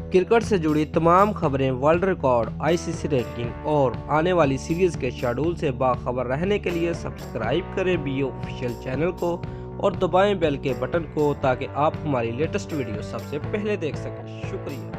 Cricket से जुड़ी तमाम खबरें, वर्ल्ड रिकॉर्ड, आईसीसी रैंकिंग और आने वाली सीरीज के शेड्यूल से बाखबर रहने के लिए सब्सक्राइब करें बी ऑफिशियल चैनल को और दबाएं बेल के बटन को ताकि आप हमारी लेटेस्ट वीडियो सबसे पहले देख सकें। शुक्रिया।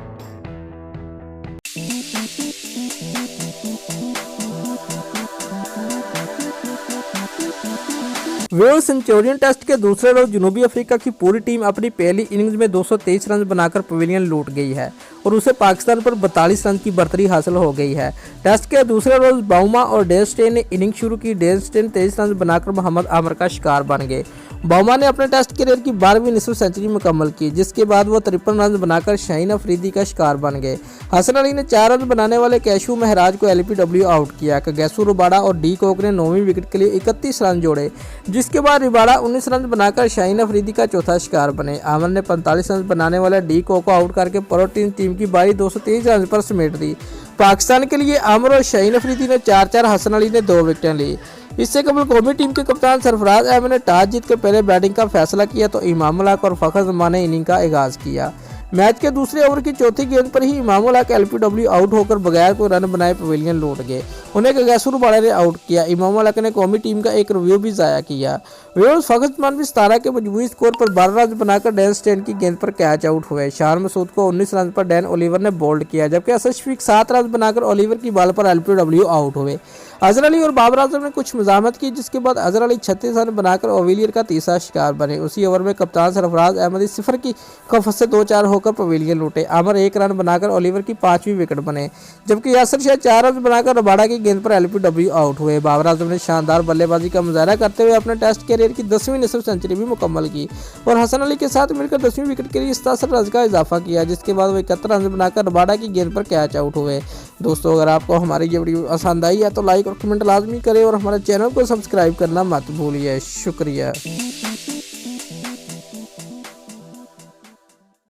वर्ल्ड सेंचुरियन टेस्ट के दूसरे रोज जनूबी अफ्रीका की पूरी टीम अपनी पहली इनिंग्स में 223 रन बनाकर पवेलियन लूट गई है और उसे पाकिस्तान पर 42 रन की बढ़तरी हासिल हो गई है। टेस्ट के दूसरे रोज बाउमा और डेल स्टेन ने इनिंग शुरू की। डेल स्टेन 23 रन बनाकर मोहम्मद आमिर का शिकार बन गए। बाउमा ने अपने टेस्ट करियर की 12वीं निसफ सेंचुरी मुकम्मल की, जिसके बाद वो 53 रन बनाकर शाहीन अफरीदी का शिकार बन गए। हसन अली ने 4 रन बनाने वाले कैशू महराज को एलपीडब्ल्यू आउट किया। कगैसू रबाड़ा और डी कॉक ने 9वीं विकेट के लिए 31 रन जोड़े, जिसके बाद रिबाड़ा 19 रन बनाकर शाहीन अफरीदी का चौथा शिकार बने। आमिर ने 45 रन बनाने वाले डी कॉक को आउट करके प्रोटीन टीम की बारी 223 रन पर समेट दी। पाकिस्तान के लिए आमिर और शाहीन अफरीदी ने 4-4, हसन अली ने 2 विकेटें ली। इससे कबल कौमी टीम के कप्तान सरफराज अहमद ने टॉस जीतकर पहले बैटिंग का फैसला किया तो इमाम उल हक और फखर जमान ने इनिंग का आगाज किया। मैच के दूसरे ओवर की चौथी गेंद पर ही इमाम उल हक एलपीडब्ल्यू आउट होकर बगैर कोई रन बनाए पवेलियन लौट गए। उन्हें कगैसू रबाड़ा ने आउट किया। इमाम उल हक ने कौमी टीम का एक रिव्यू भी जाया किया। फखर जमान भी 17 के मजबूरी स्कोर पर 12 रन बनाकर डैन स्टेन की गेंद पर कैच आउट हुए। शान मसूद को 19 रन पर डैन ओलिवर ने बोल्ड किया, जबकि असद शफीक 7 रन बनाकर ओलिवर की बॉल पर एलपीडब्ल्यू आउट हुए। अजहर अली और बाबर आजम ने कुछ मजामत की, जिसके बाद अजहर अली 36 रन बनाकर ओविलियर का तीसरा शिकार बने। उसी ओवर में कप्तान सरफराज अहमद 0 की खफत से 2-4 होकर पवेलियन लूटे। आमिर 1 रन बनाकर ओलिवर की 5वीं विकेट बने, जबकि यासिर शाह 4 रन बनाकर रबाड़ा की गेंद पर एलपीडब्ल्यू आउट हुए। बाबर आजम ने शानदार बल्लेबाजी का मुजाहरा करते हुए अपने टेस्ट कैरियर की 10वीं निसफ सेंचुरी भी मुकम्मल की और हसन अली के साथ मिलकर 10वीं विकेट के लिए 67 रन का इजाफा किया, जिसके बाद वो 71 रन बनाकर रबाड़ा की गेंद पर कैच आउट हुए। दोस्तों, अगर आपको हमारी ये वीडियो पसंद आई है तो लाइक और कमेंट लाजमी करें और हमारे चैनल को सब्सक्राइब करना मत भूलिए। शुक्रिया।